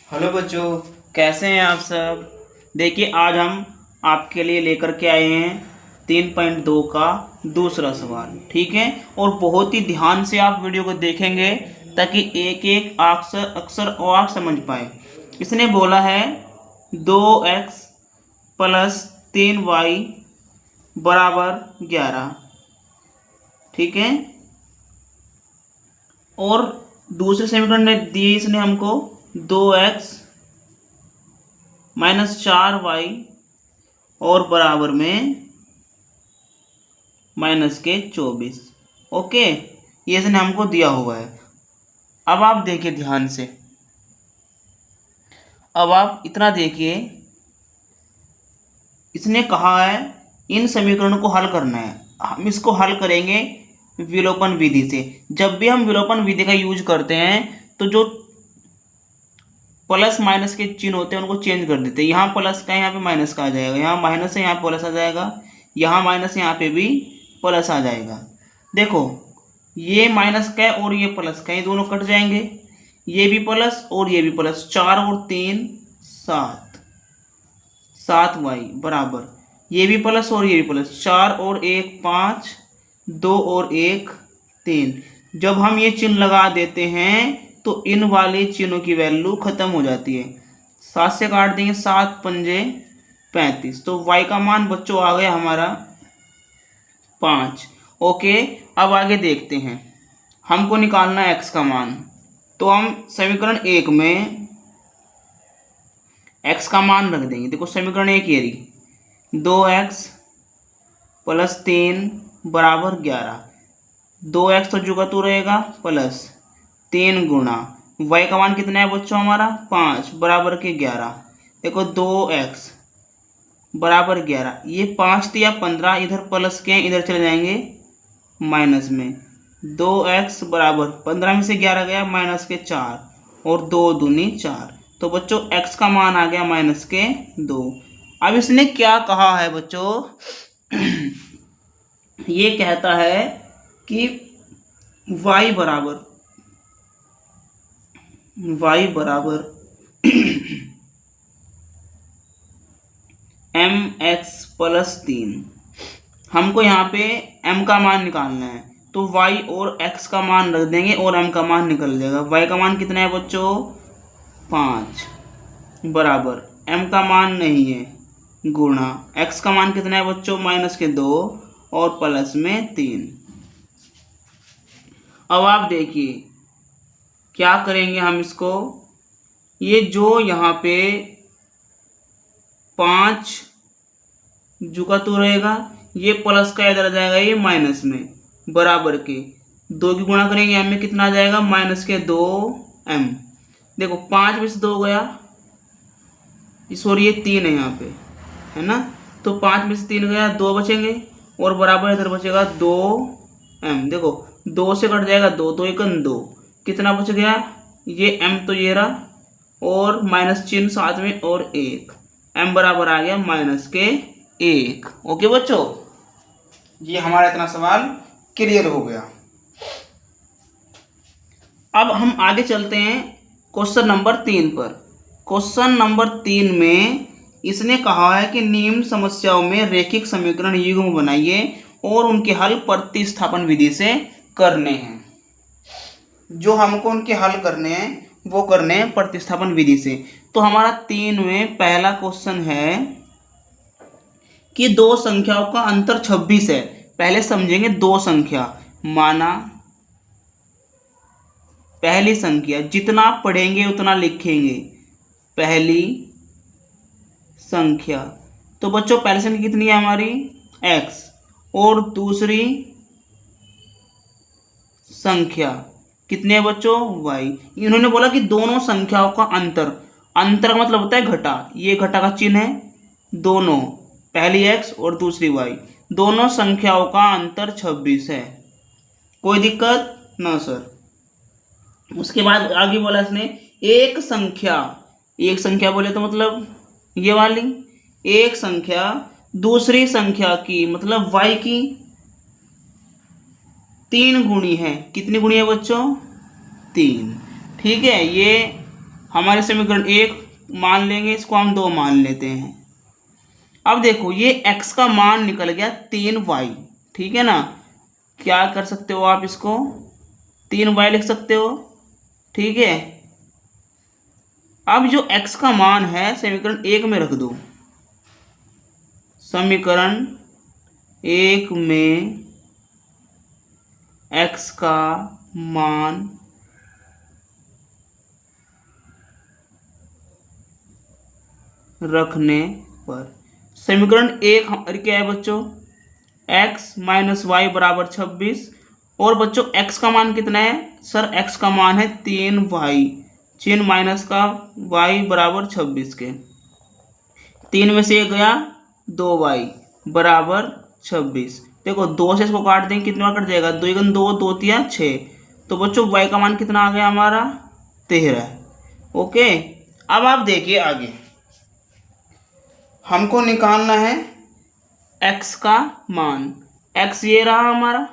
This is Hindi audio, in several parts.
हेलो बच्चों, कैसे हैं आप सब। देखिए आज हम आपके लिए लेकर के आए हैं 3.2 का दूसरा सवाल। ठीक है, और बहुत ही ध्यान से आप वीडियो को देखेंगे ताकि एक एक अक्षर और आप समझ पाए। इसने बोला है 2x प्लस 3y बराबर 11। ठीक है, और दूसरे समीकरण ने दिए इसने हमको 2x माइनस 4y और बराबर में माइनस के 24। ओके, ये इसने हमको दिया हुआ है। अब आप देखिए ध्यान से, अब आप इतना देखिए, इसने कहा है इन समीकरणों को हल करना है। हम इसको हल करेंगे विलोपन विधि से। जब भी हम विलोपन विधि का यूज करते हैं तो जो प्लस माइनस के चिन्ह होते हैं उनको चेंज कर देते हैं। यहाँ प्लस का यहाँ पे माइनस का आ जाएगा, यहाँ माइनस है यहाँ प्लस आ जाएगा, यहाँ माइनस है यहाँ पे भी प्लस आ जाएगा। देखो ये माइनस का है और ये प्लस का है, ये दोनों कट जाएंगे, ये भी प्लस और ये भी प्लस। 4 और 3 7, 7y बराबर, ये भी प्लस और ये भी प्लस। 4 और 1 5, 2 और 1 3। जब हम ये चिन्ह लगा देते हैं तो इन वाले चिन्हों की वैल्यू खत्म हो जाती है। 7 से काट देंगे, 7 पंजे 35। तो y का मान बच्चों आ गया हमारा 5। ओके, अब आगे देखते हैं, हमको निकालना है x का मान। तो हम समीकरण 1 में x का मान रख देंगे। देखो समीकरण 1 ये रही, 2x प्लस 3 बराबर 11। 2x तो जुगा तू रहेगा प्लस 3 गुणा y का मान कितना है बच्चों हमारा 5 बराबर के 11। देखो 2x बराबर 11, ये 5 या 15 इधर प्लस के हैं, इधर चले जाएंगे माइनस में। 2x बराबर 15 में से 11 गया माइनस के 4 और 2 दूनी 4। तो बच्चों x का मान आ गया माइनस के 2। अब इसने क्या कहा है बच्चों, ये कहता है कि y बराबर mx प्लस 3। हमको यहाँ पे m का मान निकालना है, तो y और x का मान रख देंगे और m का मान निकल जाएगा। y का मान कितना है बच्चों 5 बराबर, m का मान नहीं है गुणा, x का मान कितना है बच्चों माइनस के 2 और प्लस में 3। अब आप देखिए क्या करेंगे हम इसको, ये जो यहाँ पे 5 जुका तो रहेगा, ये प्लस का इधर आ जाएगा, ये माइनस में बराबर के 2 की गुणा करेंगे, m में कितना आ जाएगा माइनस के 2m। देखो 5 में से 2 गया, सॉरी ये 3 है यहाँ पे, है ना। तो 5 में से 3 गया, 2 बचेंगे और बराबर इधर बचेगा 2m। देखो 2 से कट जाएगा 2, 2 1 2, कितना बच गया, ये m तो ये रहा और माइनस चिन्ह साथ में और 1, m बराबर आ गया माइनस के 1। ओके बच्चों, ये हमारा इतना सवाल क्लियर हो गया। अब हम आगे चलते हैं क्वेश्चन नंबर 3 पर। क्वेश्चन नंबर 3 में इसने कहा है कि निम्न समस्याओं में रैखिक समीकरण युग्म बनाइए और उनके हल प्रतिस्थापन विधि से करने हैं। जो हमको उनके हल करने हैं वो करने हैं प्रतिस्थापन विधि से। तो हमारा 3 में पहला क्वेश्चन है कि दो संख्याओं का अंतर 26 है। पहले समझेंगे दो संख्या, माना पहली संख्या, जितना आप पढ़ेंगे उतना लिखेंगे। पहली संख्या, तो बच्चों पहली संख्या कितनी है हमारी x, और दूसरी संख्या कितने है बच्चों y। इन्होंने बोला कि दोनों संख्याओं का अंतर, अंतर का मतलब होता है घटा, ये घटा का चिन्ह है, दोनों पहली x और दूसरी y, दोनों संख्याओं का अंतर 26 है। कोई दिक्कत ना सर। उसके बाद आगे बोला इसने एक संख्या, एक संख्या बोले तो मतलब ये वाली, एक संख्या दूसरी संख्या की मतलब y की 3 गुणी है। कितनी गुणी है बच्चों 3। ठीक है, ये हमारे समीकरण 1 मान लेंगे, इसको हम 2 मान लेते हैं। अब देखो ये x का मान निकल गया 3y, ठीक है ना। क्या कर सकते हो आप, इसको 3y लिख सकते हो, ठीक है। अब जो x का मान है समीकरण 1 में रख दो। समीकरण 1 में x का मान रखने पर समीकरण 1 हमारी क्या है बच्चों, x माइनस वाई बराबर 26। और बच्चों x का मान कितना है सर, x का मान है 3y, चिन्ह माइनस का y बराबर 26 के। 3 में से 1 गया 2y बराबर 26। देखो 2 से इसको काट देंगे, कितना कट जाएगा, 2 गुना 2, 2 तिया 6। तो बच्चों y का मान कितना आ गया हमारा 13। ओके, अब आप देखिए आगे हमको निकालना है x का मान। x ये रहा हमारा,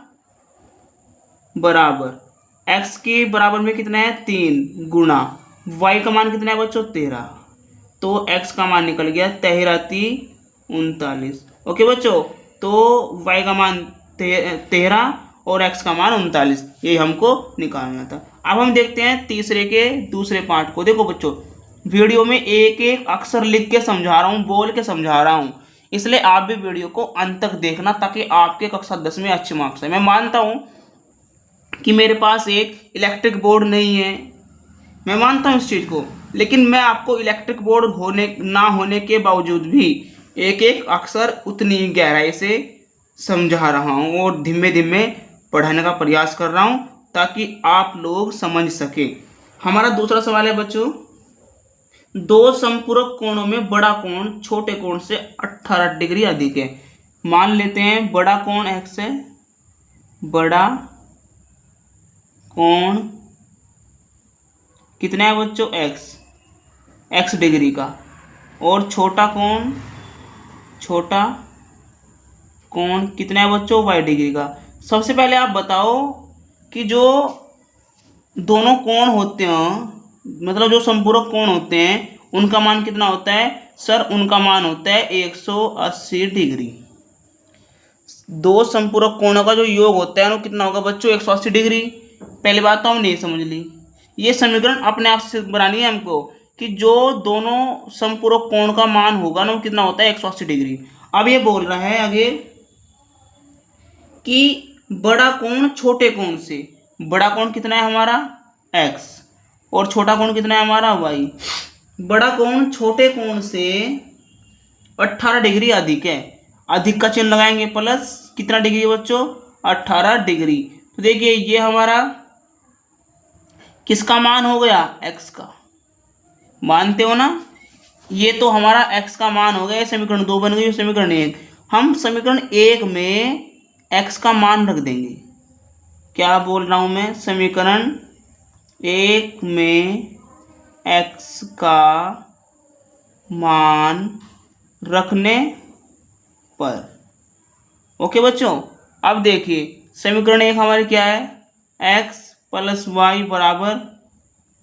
बराबर x के बराबर में कितना है 3 गुना y का मान कितना है बच्चों 13। तो x का मान निकल गया 13×39। ओके बच्चों, तो y का मान 13 और x का मान 39, ये हमको निकालना था। अब हम देखते हैं तीसरे के दूसरे पार्ट को। देखो बच्चों, वीडियो में एक एक अक्षर लिख के समझा रहा हूँ, बोल के समझा रहा हूँ, इसलिए आप भी वीडियो को अंत तक देखना ताकि आपके कक्षा 10 में अच्छे मार्क्स आए। मैं मानता हूँ कि मेरे पास एक इलेक्ट्रिक बोर्ड नहीं है, मैं मानता हूँ इस चीज़ को, लेकिन मैं आपको इलेक्ट्रिक बोर्ड ना होने के बावजूद भी एक एक अक्षर उतनी गहराई से समझा रहा हूँ और धीमे धीमे पढ़ाने का प्रयास कर रहा हूँ ताकि आप लोग समझ सके। हमारा दूसरा सवाल है बच्चों, दो समपूरक कोणों में बड़ा कोण छोटे कोण से 18 डिग्री अधिक है। मान लेते हैं बड़ा कोण x है, बड़ा कोण कितना है बच्चों x डिग्री का, और छोटा कोण कितना है बच्चों y डिग्री का। सबसे पहले आप बताओ कि जो दोनों कोण होते हैं, मतलब जो संपूरक कोण होते हैं, उनका मान कितना होता है सर, उनका मान होता है 180 डिग्री। दो संपूरक कोणों का जो योग होता है वो कितना होगा बच्चों 180 डिग्री। पहली बात तो हमने ये समझ ली, ये समीकरण अपने आप से बनानी है हमको कि जो दोनों संपूरक कोण का मान होगा ना वो कितना होता है 180 डिग्री। अब ये बोल रहा है आगे कि बड़ा कोण छोटे कोण से, बड़ा कोण कितना है हमारा x और छोटा कोण कितना है हमारा y। बड़ा कोण छोटे कोण से 18 डिग्री अधिक है, अधिक का चिन्ह लगाएंगे प्लस, कितना डिग्री बच्चों 18 डिग्री। तो देखिए ये हमारा किसका मान हो गया x का, मानते हो ना, ये तो हमारा x का मान हो गया। समीकरण 2 बन गई, समीकरण 1। हम समीकरण 1 में x का मान रख देंगे। क्या बोल रहा हूं मैं, समीकरण 1 में x का मान रखने पर। ओके बच्चों, अब देखिए समीकरण 1 हमारी क्या है, x प्लस वाई बराबर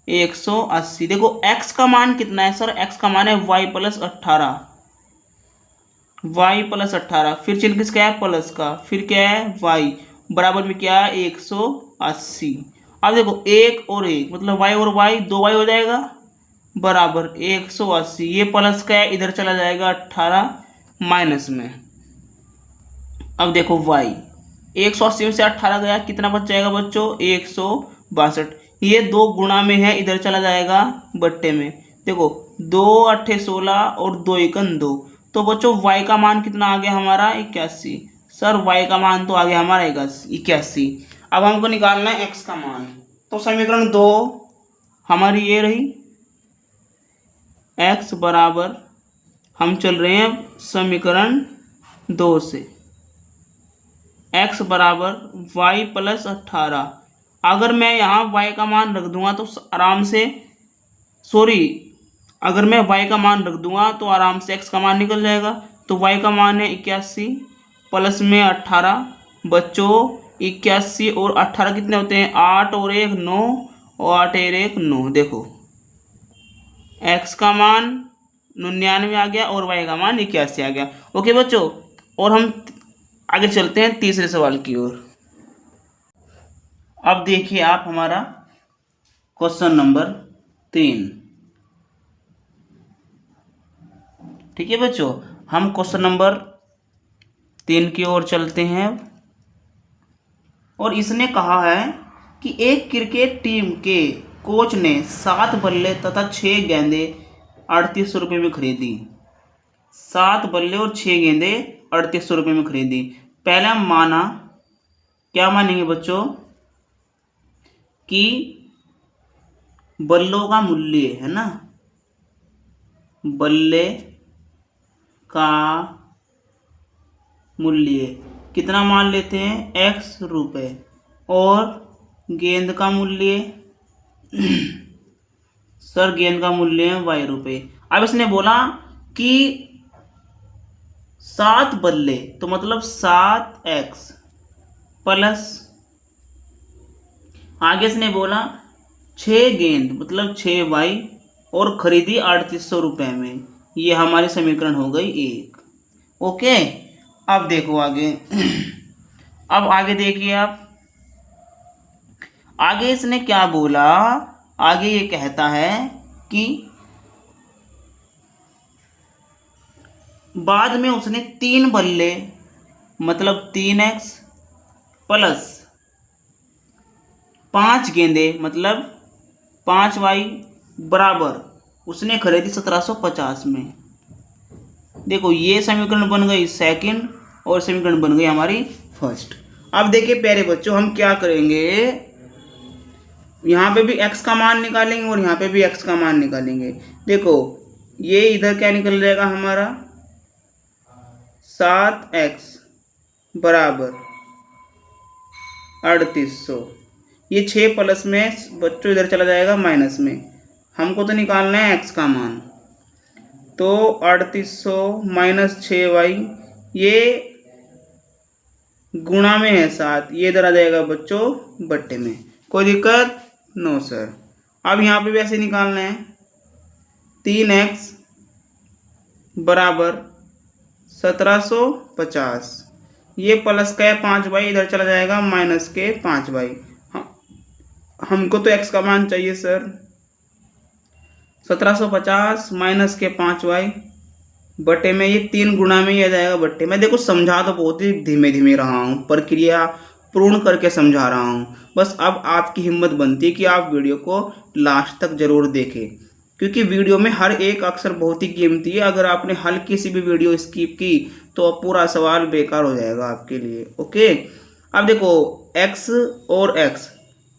180। देखो x का मान कितना है सर, x का मान है y प्लस 18, y प्लस 18, फिर चिन्ह किसका है प्लस का, फिर क्या है y बराबर में क्या है 180। अब देखो 1 और 1 मतलब y और y 2y हो जाएगा बराबर 180। ये प्लस का है, इधर चला जाएगा 18 माइनस में। अब देखो y 180 में से 18 गया, कितना बच जाएगा बच्चों 162। ये 2 गुणा में है, इधर चला जाएगा बट्टे में। देखो 2 8 16 और 2 1 2। तो बच्चों y का मान कितना आ गया हमारा 81। सर y का मान तो आ गया हमारा 81। अब हमको निकालना है x का मान। तो समीकरण 2 हमारी ये रही, x बराबर, हम चल रहे हैं समीकरण 2 से, x बराबर y प्लस 18। अगर मैं यहाँ y का मान रख दूंगा तो आराम से, अगर मैं y का मान रख दूंगा तो आराम से x का मान निकल जाएगा। तो y का मान है 81 प्लस में 18। बच्चों 81 और 18 कितने होते हैं, 8 और 1 9, और 8 और 1 9। देखो x का मान 99 आ गया और y का मान 81 आ गया। ओके बच्चों, और हम आगे चलते हैं तीसरे सवाल की ओर। अब देखिए आप हमारा क्वेश्चन नंबर 3। ठीक है बच्चों, हम क्वेश्चन नंबर 3 की ओर चलते हैं। और इसने कहा है कि एक क्रिकेट टीम के कोच ने 7 बल्ले तथा 6 गेंदें 3800 रुपये में खरीदी। 7 बल्ले और 6 गेंदें 3800 रुपये में खरीदी। पहला माना, क्या मानेंगे बच्चों, कि बल्लों का मूल्य है ना, बल्ले का मूल्य कितना मान लेते हैं, x रुपये, और गेंद का मूल्य सर गेंद का मूल्य है y रुपये। अब इसने बोला कि 7 बल्ले तो मतलब 7x प्लस, आगे इसने बोला 6 गेंद मतलब 6y और खरीदी 3800 रुपये में। ये हमारी समीकरण हो गई 1। ओके, अब देखो आगे। अब आगे देखिए आप, आगे इसने क्या बोला, आगे ये कहता है कि बाद में उसने 3 बल्ले मतलब 3x प्लस 5 गेंदे मतलब 5y बराबर उसने खरीदी 1750 में। देखो ये समीकरण बन गई सेकंड और समीकरण बन गई हमारी फर्स्ट। अब देखिए प्यारे बच्चों, हम क्या करेंगे, यहाँ पे भी x का मान निकालेंगे और यहाँ पे भी x का मान निकालेंगे। देखो ये इधर क्या निकल जाएगा हमारा 7x बराबर 3800। ये 6 प्लस में बच्चों इधर चला जाएगा माइनस में। हमको तो निकालना है x का मान, तो 3800 माइनस 6y, ये गुणा में है 7, ये इधर आ जाएगा बच्चों बट्टे में। कोई दिक्कत नो सर। अब यहाँ पे भी ऐसे निकालना है 3x बराबर 1750, ये प्लस का है 5y, इधर चला जाएगा माइनस के 5y। हमको तो x का मान चाहिए सर। 1750 माइनस के 5y बटे में, ये 3 गुणा में ही आ जाएगा बट्टे में। देखो समझा तो बहुत ही धीमे धीमे रहा हूँ, प्रक्रिया पूर्ण करके समझा रहा हूँ। बस अब आपकी हिम्मत बनती है कि आप वीडियो को लास्ट तक जरूर देखें, क्योंकि वीडियो में हर एक अक्षर बहुत ही कीमती है। अगर आपने हल्की सी भी वीडियो स्किप की तो पूरा सवाल बेकार हो जाएगा आपके लिए। ओके, अब देखो x और x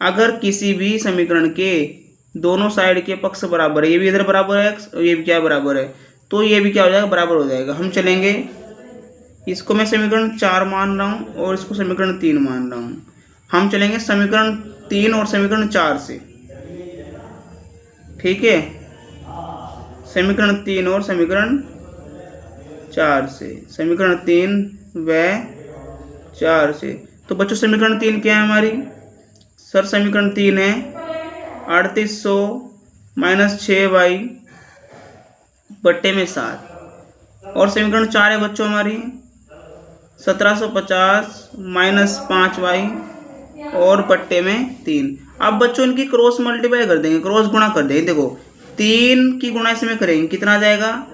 अगर किसी भी समीकरण के दोनों साइड के पक्ष बराबर है, ये भी इधर बराबर है x और ये भी क्या बराबर है, तो ये भी क्या हो जाएगा बराबर हो जाएगा। हम चलेंगे, इसको मैं समीकरण 4 मान रहा हूँ और इसको समीकरण 3 मान रहा हूँ। हम चलेंगे समीकरण 3 और समीकरण 4 से। ठीक है, समीकरण 3 और समीकरण 4 से, समीकरण 3 व 4 से। तो बच्चों समीकरण 3 क्या है हमारी, सर समीकरण 3 है 3800 माइनस 6y बट्टे में 7, और समीकरण 4 है बच्चों हमारी 1750 माइनस 5y और बट्टे में 3। अब बच्चों इनकी क्रॉस मल्टीप्लाई कर देंगे, क्रॉस गुणा कर देंगे। देखो 3 की गुणा इसमें करेंगे, कितना आ जाएगा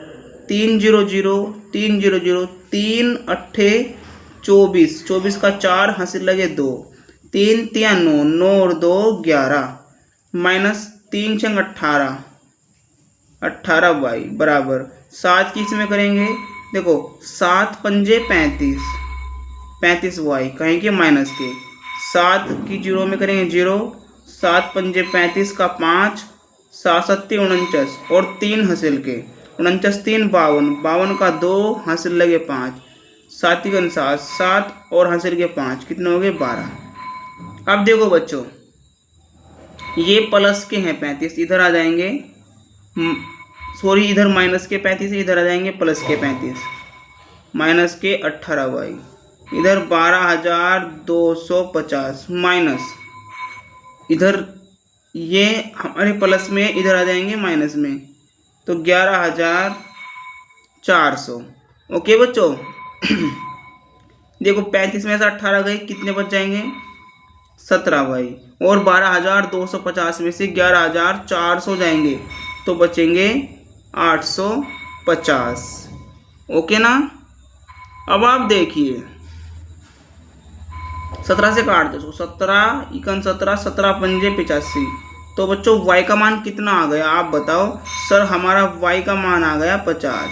3 0 0 3 0 0 3 अट्ठे 24, 24 का 4 हासिल लगे 2, 3 3 9 9 और 2 11 माइनस 3 6 18 18y बराबर 7 की इसमें करेंगे। देखो 7 पंजे 35 35y कहेंगे माइनस के, 7 की 0 में करेंगे 0, 7 पंजे 35 का 5, 7 7 49 और 3 हासिल के 49 3 52, 52 का 2 हासिल लगे 5, 7 3 7 7 और हासिल के 5, कितने हो गए 12। अब देखो बच्चों ये प्लस के हैं 35, इधर आ जाएंगे, सॉरी इधर माइनस के 35 इधर आ जाएंगे प्लस के 35, माइनस के 18y, इधर 12250 माइनस, इधर ये हमारे प्लस में इधर आ जाएंगे माइनस में, तो 11,400। ओके बच्चों। देखो 35 में से 18 गए, कितने बच जाएंगे? 17 भाई। और 12,250 में से 11,400 जाएंगे तो बचेंगे 850। ओके ना। अब आप देखिए 17 से काट दो, 17 इकन 17, 17 पंजे 85। तो बच्चों y का मान कितना आ गया आप बताओ? सर हमारा y का मान आ गया 50।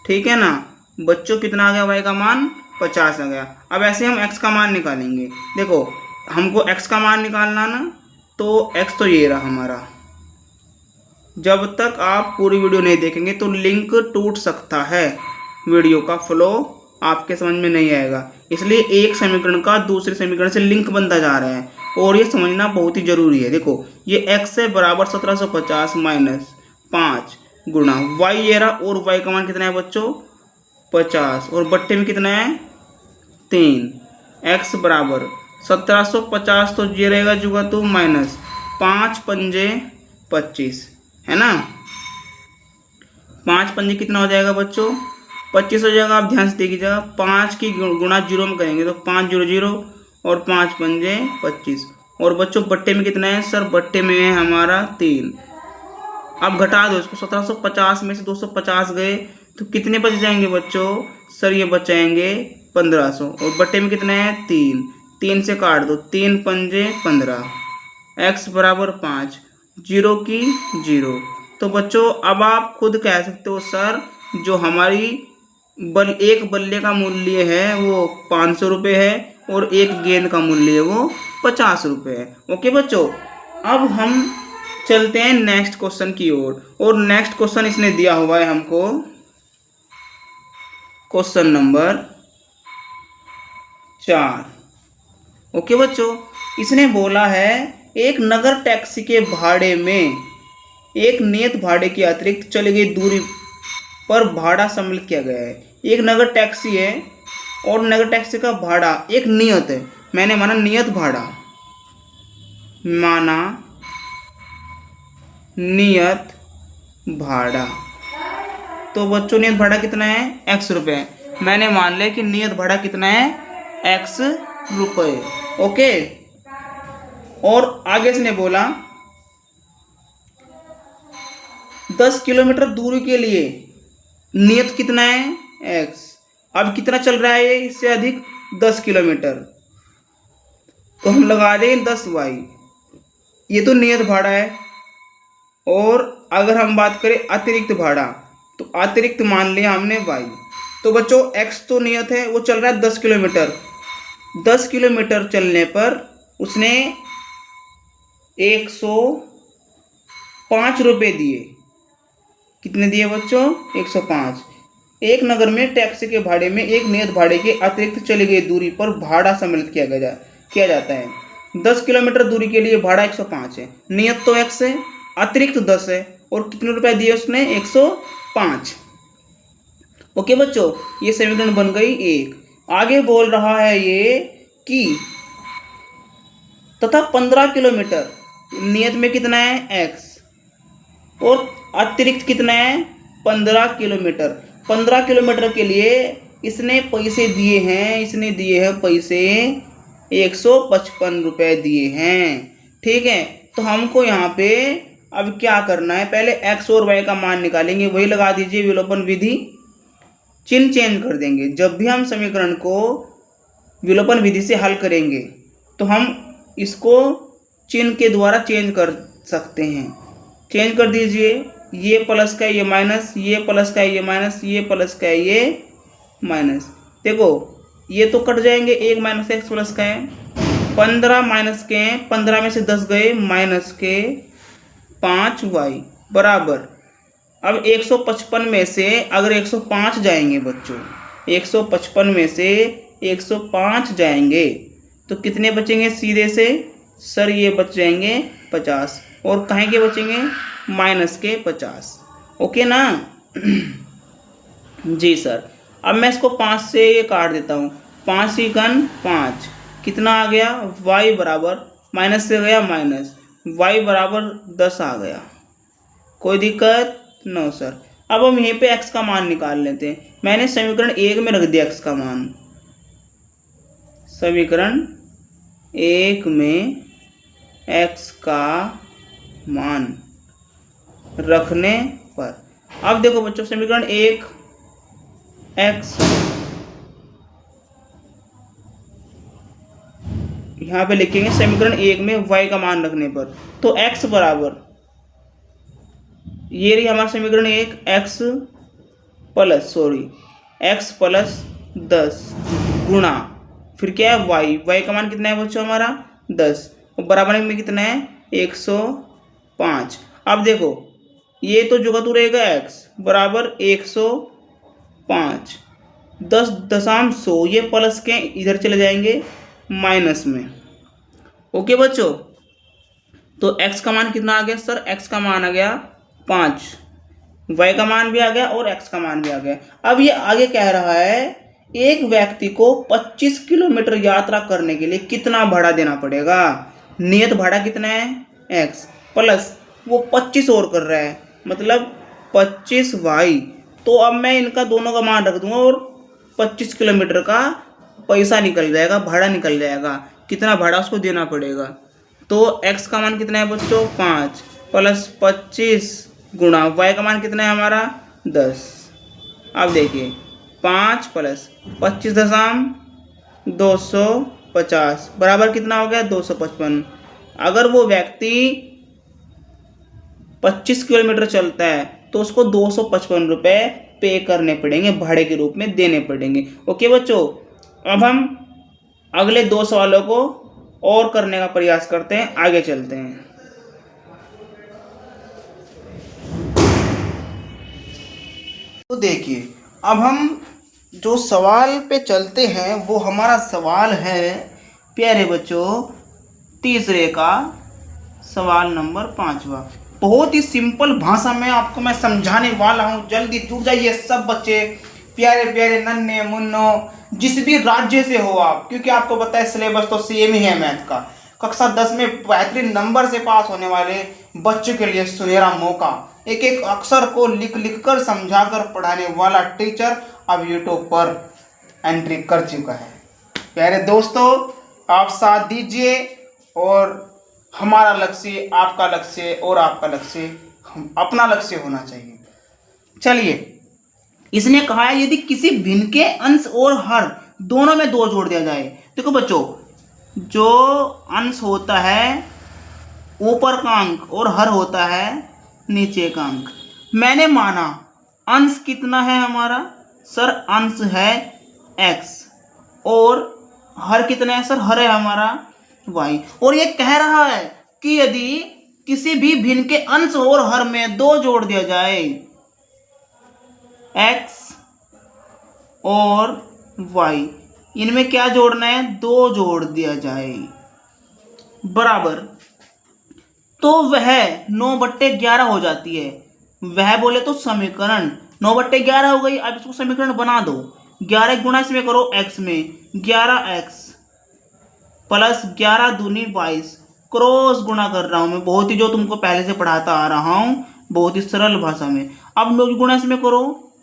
ठीक है ना बच्चों, कितना आ गया? y का मान 50 आ गया। अब ऐसे हम x का मान निकालेंगे। देखो हमको x का मान निकालना ना, तो x तो ये रहा हमारा। जब तक आप पूरी वीडियो नहीं देखेंगे तो लिंक टूट सकता है, वीडियो का फ्लो आपके समझ में नहीं आएगा। इसलिए एक समीकरण का दूसरे समीकरण से लिंक बनता जा रहा है और ये समझना बहुत ही जरूरी है। देखो ये x है बराबर 1750 माइनस 5 गुणा y ये रहा, और y का मान कितना है बच्चों? 50, और बट्टे में कितना है? 3। x बराबर 1750 तो ये रहेगा जुगा तो माइनस 5 पंजे 25, है ना। 5 पंजे कितना हो जाएगा बच्चों? 25 हो जाएगा। आप ध्यान से देखिएगा, 5 की गुणा जीरो में करेंगे तो 5 0 0 और 5 पंजे 25। और बच्चों बट्टे में कितना है? सर बट्टे में है हमारा 3। अब घटा दो इसको, 1750 में से 250 गए तो कितने बच जाएंगे बच्चों? सर ये बच जाएंगे 1500। और बट्टे में कितना है? 3। 3 से काट दो, 3 पंजे 15। x बराबर 5, 0 की 0। तो बच्चों अब आप खुद कह सकते हो सर जो हमारी एक बल्ले का मूल्य है वो 500 रुपये है और एक गेंद का मूल्य है वो 50 रुपये है। ओके बच्चों, अब हम चलते हैं नेक्स्ट क्वेश्चन की ओर। और नेक्स्ट क्वेश्चन इसने दिया हुआ है हमको, क्वेश्चन नंबर 4। ओके बच्चों, इसने बोला है एक नगर टैक्सी के भाड़े में एक नियत भाड़े के अतिरिक्त चली गई दूरी पर भाड़ा सम्मिलित किया गया है। एक नगर टैक्सी है और नगर टैक्सी का भाड़ा एक नियत है, मैंने माना नियत भाड़ा, माना नियत भाड़ा। तो बच्चों नियत भाड़ा कितना है? x रुपये। मैंने मान लिया कि नियत भाड़ा कितना है? x रुपये। ओके, और आगे से ने बोला 10 किलोमीटर दूरी के लिए नियत कितना है? x। अब कितना चल रहा है ये? इससे अधिक 10 किलोमीटर, तो हम लगा दें 10y। ये तो नियत भाड़ा है। और अगर हम बात करें अतिरिक्त भाड़ा, तो अतिरिक्त मान लिया हमने y। तो बच्चों x तो नियत है, वो चल रहा है 10 किलोमीटर। 10 किलोमीटर चलने पर उसने 105 रुपये दिए। कितने दिए बच्चों? 105। एक नगर में टैक्सी के भाड़े में एक नियत भाड़े के अतिरिक्त चली गई दूरी पर भाड़ा सम्मिलित किया जाता है। 10 किलोमीटर दूरी के लिए भाड़ा 105 है, नियत तो x है, अतिरिक्त 10 है, और कितने रुपए दिए उसने? 105। ओके बच्चों, ये समीकरण बन गई 1। आगे बोल रहा है ये कि तथा 15 किलोमीटर नियत में कितना है? x, और अतिरिक्त कितना है? 15 किलोमीटर। 15 किलोमीटर के लिए इसने पैसे दिए हैं, इसने दिए हैं पैसे 155 रुपये दिए हैं। ठीक है, तो हमको यहाँ पे अब क्या करना है? पहले x और y का मान निकालेंगे, वही लगा दीजिए विलोपन विधि, चिन्ह चेंज कर देंगे। जब भी हम समीकरण को विलोपन विधि से हल करेंगे तो हम इसको चिन्ह के द्वारा चेंज कर सकते हैं। चेंज कर दीजिए, ये प्लस का ये माइनस, ये प्लस का ये माइनस, ये प्लस का ये माइनस। देखो ये तो कट जाएंगे, 1 माइनस x प्लस का है, 15 माइनस के हैं, 15 में से 10 गए, माइनस के 5y बराबर। अब 155 में से अगर 105 जाएंगे बच्चों, 155 में से 105 जाएंगे तो कितने बचेंगे? सीधे से सर ये बच जाएंगे 50, और कहीं के बचेंगे? माइनस के 50। ओके ना। जी सर, अब मैं इसको 5 से ये काट देता हूँ, 5 इकन 5, कितना आ गया? y बराबर, माइनस से गया माइनस, y बराबर 10 आ गया। कोई दिक्कत नो सर। अब हम यहीं पे x का मान निकाल लेते हैं। मैंने समीकरण 1 में रख दिया x का मान, समीकरण 1 में x का मान रखने पर, अब देखो बच्चों समीकरण 1 x, यहाँ पे लिखेंगे समीकरण 1 में y का मान रखने पर, तो x बराबर, ये रही हमारा समीकरण 1, x प्लस 10 गुणा, फिर क्या है y का मान कितना है बच्चों हमारा 10, और बराबर में कितना है 105। अब देखो ये तो जो तू रहेगा x बराबर 105, 10.100, ये प्लस के इधर चले जाएंगे माइनस में। ओके बच्चों, तो x का मान कितना आ गया सर, x का मान आ गया 5, y का मान भी आ गया और x का मान भी आ गया। अब ये आगे कह रहा है एक व्यक्ति को 25 किलोमीटर यात्रा करने के लिए कितना भाड़ा देना पड़ेगा। नियत भाड़ा कितना है x, प्लस वो 25 और कर रहा है, मतलब 25y। तो अब मैं इनका दोनों का मान रख दूंगा और 25 किलोमीटर का पैसा निकल जाएगा, भाड़ा निकल जाएगा, कितना भाड़ा उसको देना पड़ेगा। तो x का मान कितना है बच्चों 5 प्लस 25 गुणा y का मान कितना है हमारा 10। अब देखिए 5 प्लस 25.250 बराबर कितना हो गया 255। अगर वो व्यक्ति 25 किलोमीटर चलता है तो उसको 255 रुपये पे करने पड़ेंगे, भाड़े के रूप में देने पड़ेंगे। ओके बच्चों, अब हम अगले 2 सवालों को और करने का प्रयास करते हैं, आगे चलते हैं। तो देखिए अब हम जो सवाल पे चलते हैं वो हमारा सवाल है प्यारे बच्चों तीसरे का सवाल नंबर 5वां। बहुत ही सिंपल भाषा में आपको मैं समझाने वाला हूँ, जल्दी जुड़ जाइए सब बच्चे, प्यारे प्यारे नन्हे मुन्नो, जिस भी राज्य से हो आप, क्योंकि आपको पता है सिलेबस तो सेम ही है मैथ का। कक्षा 10 में बेहतरीन नंबर से पास होने वाले बच्चों के लिए सुनहरा मौका, एक एक अक्षर को लिख लिख कर समझा कर पढ़ाने वाला टीचर अब यूट्यूब पर एंट्री कर चुका है। प्यारे दोस्तों आप साथ दीजिए, और हमारा लक्ष्य आपका लक्ष्य और आपका लक्ष्य अपना लक्ष्य होना चाहिए। चलिए, इसने कहा है यदि किसी भिन्न के अंश और हर दोनों में 2 जोड़ दिया जाए। देखो बच्चों, जो अंश होता है ऊपर का अंक और हर होता है नीचे का अंक। मैंने माना अंश कितना है हमारा सर, अंश है x, और हर कितना है सर, हर है हमारा y। और ये कह रहा है कि यदि किसी भी भिन्न के अंश और हर में 2 जोड़ दिया जाए, x और y, इनमें क्या जोड़ना है 2 जोड़ दिया जाए, बराबर, तो वह 9/11 हो जाती है। वह बोले तो समीकरण 9/11 हो गई। अब इसको समीकरण बना दो, 11 गुणा इसमें करो x में, 11x प्लस 11 दूनी 22, क्रॉस गुणा कर रहा हूं मैं, बहुत ही जो तुमको पहले से पढ़ाता आ रहा हूं, बहुत ही सरल भाषा में। अब 9 गुणा इसमें करो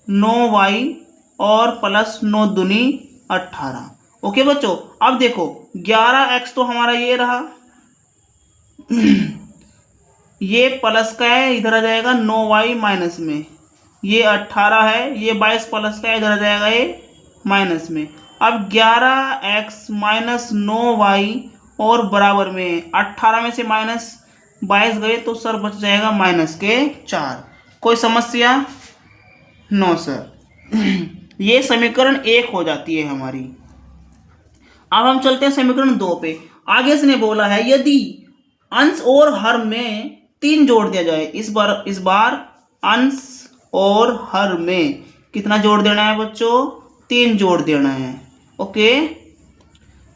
9y और प्लस 9 दूनी 18। ओके बच्चों, अब देखो 11x तो हमारा ये रहा ये प्लस का है, इधर आ जाएगा 9y माइनस में, ये 18 है, ये 22 प्लस का है, इधर आ जाएगा ये माइनस में। अब 11x माइनस 9y और बराबर में 18 में से माइनस 22 गए तो सर बच जाएगा माइनस के 4। कोई समस्या? No sir. ये समीकरण 1 हो जाती है हमारी। अब हम चलते हैं समीकरण 2 पे। आगे इसने बोला है यदि अंश और हर में 3 जोड़ दिया जाए, इस बार अंश और हर में कितना जोड़ देना है बच्चों, 3 जोड़ देना है। ओके,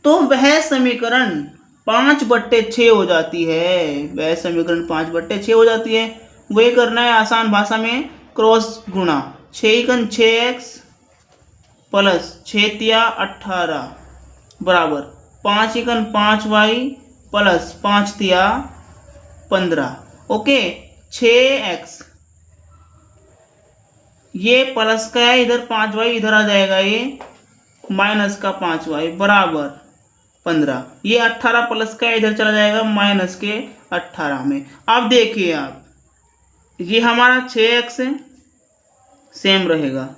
तो वह समीकरण 5/6 हो जाती है। वह समीकरण 5/6 हो जाती है। वही करना है आसान भाषा में, क्रॉस गुणा 6 6x प्लस 6 18 बराबर 5 5y प्लस 5 15। ओके, 6x ये प्लस का है, इधर 5y इधर आ जाएगा, ये माइनस का 5y बराबर 15। ये 18 प्लस का इधर चला जाएगा माइनस के 18 में। अब देखिए आप, ये हमारा 6x है सेम रहेगा,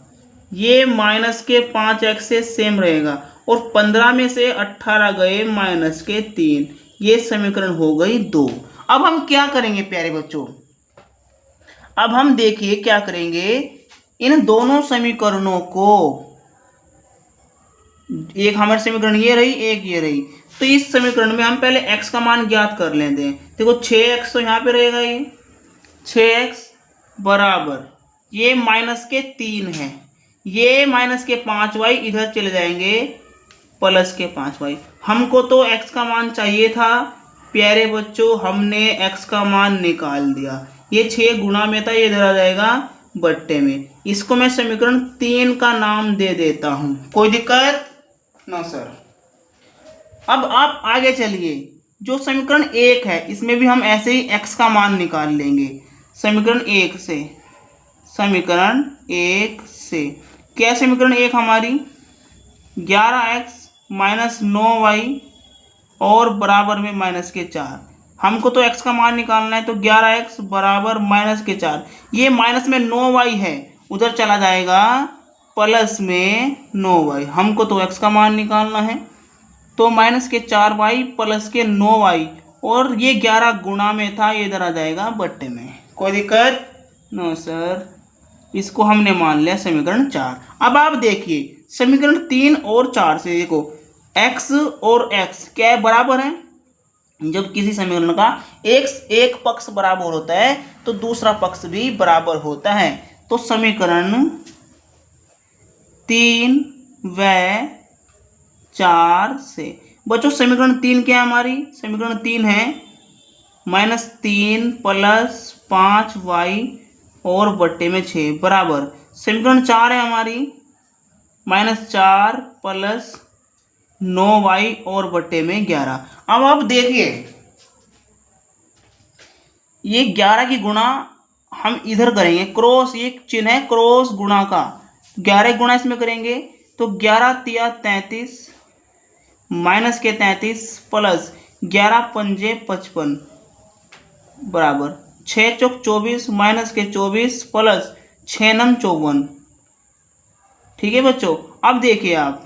ये माइनस के 5x से सेम रहेगा, और 15 में से 18 गए माइनस के 3, ये समीकरण हो गई 2। अब हम क्या करेंगे प्यारे बच्चों, अब हम देखिए क्या करेंगे, इन दोनों समीकरणों को, एक हमारे समीकरण ये रही, एक ये रही, तो इस समीकरण में हम पहले x का मान ज्ञात कर लेते हैं। देखो 6x तो यहाँ पे रहेगा, ये 6x बराबर, ये माइनस के 3 है, ये माइनस के 5y इधर चले जाएंगे प्लस के 5y। हमको तो x का मान चाहिए था प्यारे बच्चों, हमने x का मान निकाल दिया। ये 6 गुणा में था, ये इधर आ जाएगा बट्टे में। इसको मैं समीकरण 3 का नाम दे देता हूं, कोई दिक्कत नो सर। अब आप आगे चलिए, जो समीकरण 1 है इसमें भी हम ऐसे ही x का मान निकाल लेंगे। समीकरण 1 से, समीकरण 1 से क्या, समीकरण 1 हमारी 11x माइनस 9y और बराबर में माइनस के 4। हमको तो x का मान निकालना है, तो 11x बराबर माइनस के 4, ये माइनस में 9y है, उधर चला जाएगा प्लस में 9y। हमको तो x का मान निकालना है, तो माइनस के 4y प्लस के 9y, और ये 11 गुणा में था, ये इधर आ जाएगा बट्टे में। कोई दिक्कत नो सर। इसको हमने मान लिया समीकरण 4। अब आप देखिए समीकरण 3 और 4 से, देखो x और x क्या है, बराबर है। जब किसी समीकरण का एक पक्ष बराबर होता है तो दूसरा पक्ष भी बराबर होता है। तो समीकरण 3 व 4 से बच्चों, समीकरण 3 क्या है हमारी, समीकरण 3 है -3 प्लस 5y और बट्टे में 6 बराबर, समीकरण 4 है हमारी -4 प्लस 9y और बट्टे में 11। अब आप देखिए ये 11 की गुणा हम इधर करेंगे, क्रॉस, ये चिन्ह है क्रॉस गुणा का, 11 गुणा इसमें करेंगे तो 11 तिया 33 माइनस के 33 प्लस 11 पंजे 55 बराबर 6 चौक 24 माइनस के 24 प्लस 6 नम 54। ठीक है बच्चों। अब देखिए आप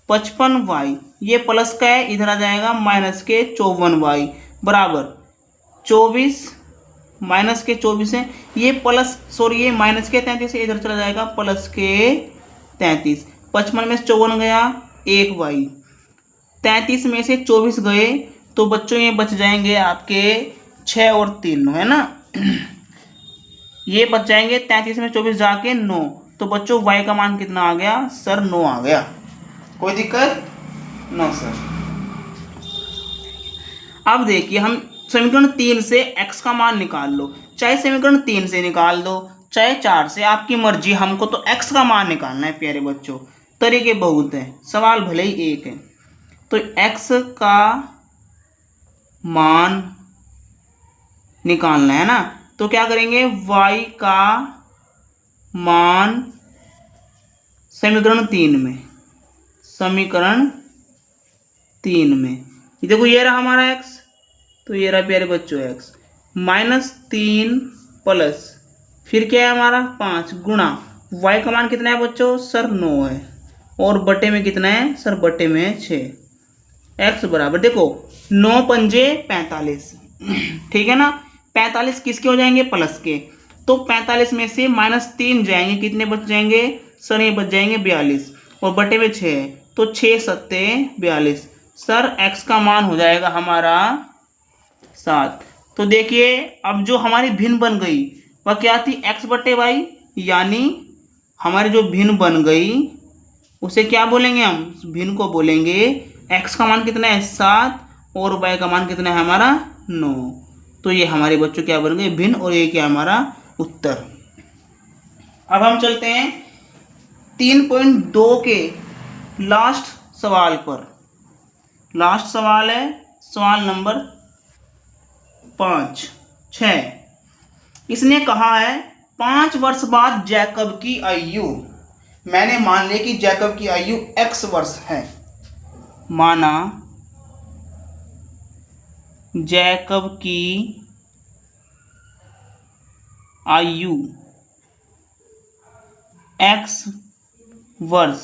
55y, ये प्लस का है, इधर आ जाएगा माइनस के 54y बराबर 24 माइनस के 24 है, ये प्लस सॉरी ये माइनस के 33 है, इधर चला जाएगा प्लस के 33। 55 में से 54 गया 1y, 33 में से 24 गए तो बच्चों ये बच जाएंगे आपके 6 और 3 है ना, ये बच जाएंगे 33 में 24 जाके 9, तो बच्चों y का मान कितना आ गया सर, 9 आ गया। कोई दिक्कत नो सर। अब देखिए हम समीकरण 3 से x का मान निकाल लो, चाहे समीकरण 3 से निकाल दो चाहे 4 से, आपकी मर्जी, हमको तो x का मान निकालना है प्यारे बच्चों। तरीके बहुत हैं, सवाल भले ही एक है। तो x का मान निकालना है ना, तो क्या करेंगे, y का मान समीकरण 3 में, समीकरण 3 में ये देखो ये रहा हमारा x, तो ये रहा प्यारे बच्चों x -3 प्लस फिर क्या है हमारा 5 गुणा y का मान कितना है बच्चों सर 9 है, और बटे में कितना है सर, बटे में 6। x बराबर देखो 9 पंजे 45, ठीक है ना, 45 किसके हो जाएंगे प्लस के, तो 45 में से -3 जाएंगे, कितने बच जाएंगे सर, ये बच जाएंगे 42, और बटे में 6 है, तो 6 सत्ते 42, सर x का मान हो जाएगा हमारा 7। तो देखिए अब जो हमारी भिन्न बन गई वह क्या थी, x बटे वाई, यानी हमारी जो भिन्न बन गई उसे क्या बोलेंगे हम, भिन्न को बोलेंगे x का मान कितना है 7 और y का मान कितना है हमारा 9। तो ये हमारे बच्चों क्या बन गए भिन्न, और ये क्या हमारा उत्तर। अब हम चलते हैं 3.2 के लास्ट सवाल पर। लास्ट सवाल है सवाल नंबर 6। इसने कहा है 5 वर्ष बाद जैकब की आयु, मैंने मान लिया कि जैकब की आयु x वर्ष है, माना जैकब की आयु x वर्ष।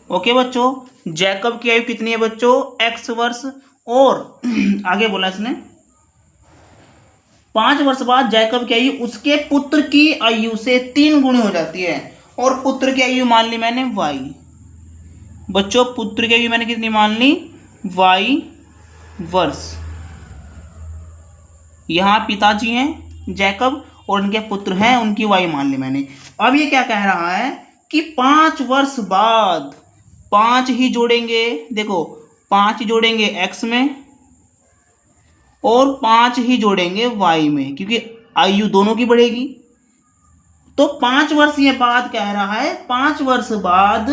ओके बच्चों, जैकब की आयु कितनी है बच्चों? x वर्ष। और आगे बोला इसने 5 वर्ष बाद जैकब की आयु उसके पुत्र की आयु से 3 गुनी हो जाती है, और पुत्र की आयु मान ली मैंने y। बच्चों पुत्र की आयु मैंने कितनी मान ली? y वर्ष। यहाँ पिताजी हैं जैकब और उनके पुत्र हैं, उनकी y मान ली मैंने। अब ये क्या कह रहा है कि 5 वर्ष बाद 5 ही जोड़ेंगे, देखो 5 जोड़ेंगे x में और 5 ही जोड़ेंगे y में, क्योंकि आयु दोनों की बढ़ेगी। तो 5 वर्ष ये बाद कह रहा है, 5 वर्ष बाद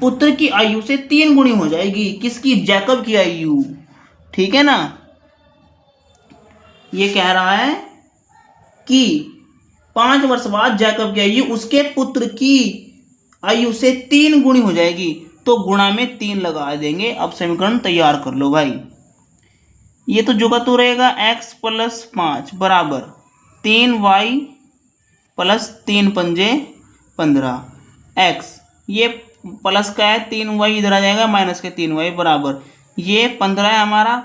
पुत्र की आयु से 3 गुनी हो जाएगी। किसकी? जैकब की आयु। ठीक है ना, ये कह रहा है कि 5 वर्ष बाद जैकब की आयु उसके पुत्र की आयु से 3 गुनी हो जाएगी, तो गुणा में 3 लगा देंगे। अब समीकरण तैयार कर लो भाई। ये तो जो का तो रहेगा x प्लस 5 बराबर 3y प्लस 3 पंजे 15 x, ये प्लस का है 3y इधर आ जाएगा माइनस के 3y बराबर ये 15 है हमारा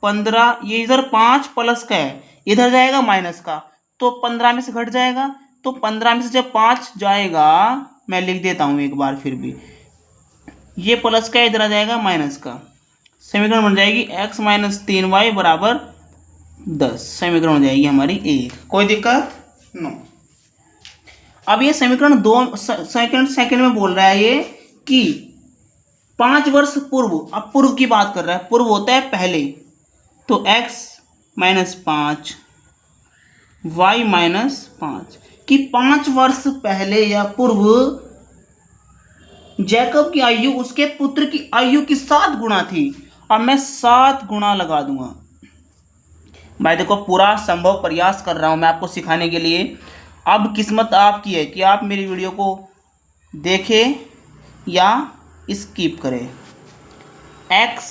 15, ये इधर 5 प्लस का है इधर जाएगा माइनस का, तो 15 में से घट जाएगा, तो 15 में से जब 5 जाएगा, मैं लिख देता हूँ एक बार फिर भी, ये प्लस का इधर आ जाएगा माइनस का, समीकरण बन जाएगी x माइनस 3y बराबर 10। समीकरण हो जाएगी हमारी 1। कोई दिक्कत? नो। अब ये समीकरण 2 सेकंड में बोल रहा है ये कि 5 वर्ष पूर्व, अब पूर्व की बात कर रहा है, पूर्व होता है पहले, तो x माइनस 5 y माइनस 5 कि 5 वर्ष पहले या पूर्व जैकब की आयु उसके पुत्र की आयु की 7 गुना थी। अब मैं 7 गुना लगा दूंगा भाई। देखो पूरा संभव प्रयास कर रहा हूं मैं आपको सिखाने के लिए। अब किस्मत आपकी है कि आप मेरी वीडियो को देखें या स्किप करें। x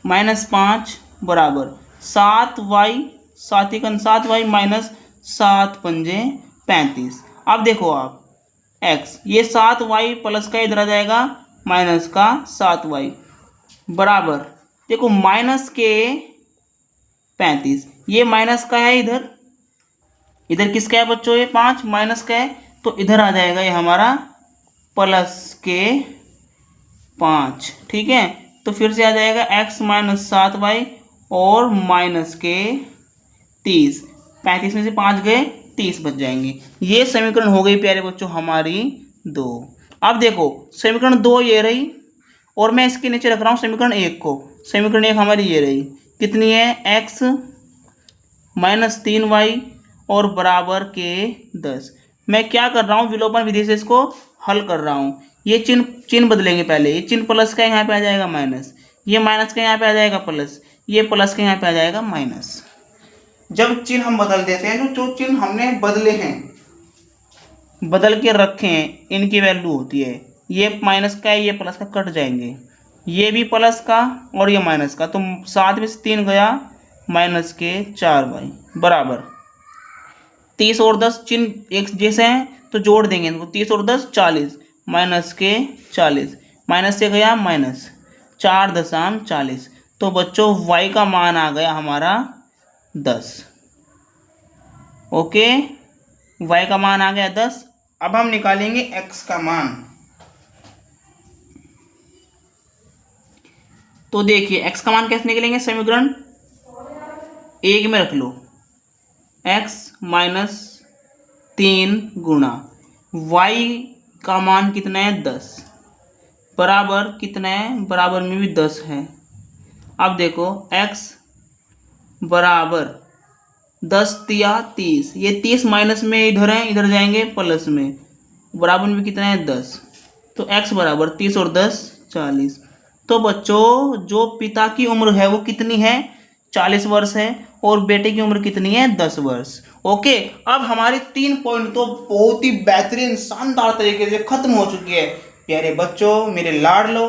माइनस 5 बराबर 7y 7y माइनस 7 पंजे 35। अब देखो आप x, ये 7y प्लस का इधर आ जाएगा माइनस का 7y बराबर, देखो माइनस के 35, ये माइनस का है इधर, इधर किसका है बच्चों? ये 5 माइनस का है, तो इधर आ जाएगा ये हमारा प्लस के 5। ठीक है, तो फिर से आ जाएगा x माइनस 7y और माइनस के 30, 35 में से 5 गए 30 बच जाएंगे। ये समीकरण हो गई प्यारे बच्चों हमारी 2। अब देखो समीकरण 2 ये रही, और मैं इसके नीचे रख रहा हूँ समीकरण 1 को। समीकरण 1 हमारी ये रही, कितनी है? x माइनस 3y और बराबर के 10। मैं क्या कर रहा हूँ? विलोपन विधि से इसको हल कर रहा हूँ। ये चिन्ह बदलेंगे पहले, ये चिन्ह प्लस का यहाँ पे आ जाएगा माइनस, ये माइनस का यहाँ पे आ जाएगा प्लस, ये प्लस का यहाँ पे आ जाएगा माइनस। जब चिन्ह हम बदल देते हैं, जो चिन्ह हमने बदले हैं, बदल के रखे हैं, इनकी वैल्यू होती है, ये माइनस का है ये प्लस का, कट जाएंगे, ये भी प्लस का और ये माइनस का, तो 7 में से 3 गया माइनस के 4y बराबर 30 और 10 चिन्ह एक जैसे हैं तो जोड़ देंगे इनको, 30 और 10 40 माइनस के 40, माइनस से गया माइनस 4.40, तो बच्चों y का मान आ गया हमारा 10। ओके, y का मान आ गया 10। अब हम निकालेंगे x का मान। तो देखिए x का मान कैसे निकलेंगे? समीकरण 1 में रख लो, x माइनस 3 गुणा y का मान कितना है? 10 बराबर कितना है? बराबर में भी 10 है। अब देखो x बराबर 10 तिया 30, ये 30 माइनस में इधर है, इधर जाएंगे प्लस में, बराबर में कितना है? 10, तो x बराबर 30 और 10 40। तो बच्चों जो पिता की उम्र है वो कितनी है? 40 वर्ष है, और बेटे की उम्र कितनी है? 10 वर्ष। ओके, अब हमारी 3 पॉइंट तो बहुत ही बेहतरीन शानदार तरीके से खत्म हो चुकी है। प्यारे बच्चों, मेरे लाडलो,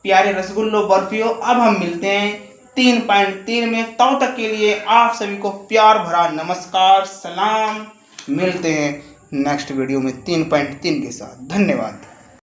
प्यारे रसगुल्लो, बर्फियों, अब हम मिलते हैं 3.3 में। तब तक के लिए आप सभी को प्यार भरा नमस्कार, सलाम। मिलते हैं नेक्स्ट वीडियो में 3.3 के साथ। धन्यवाद।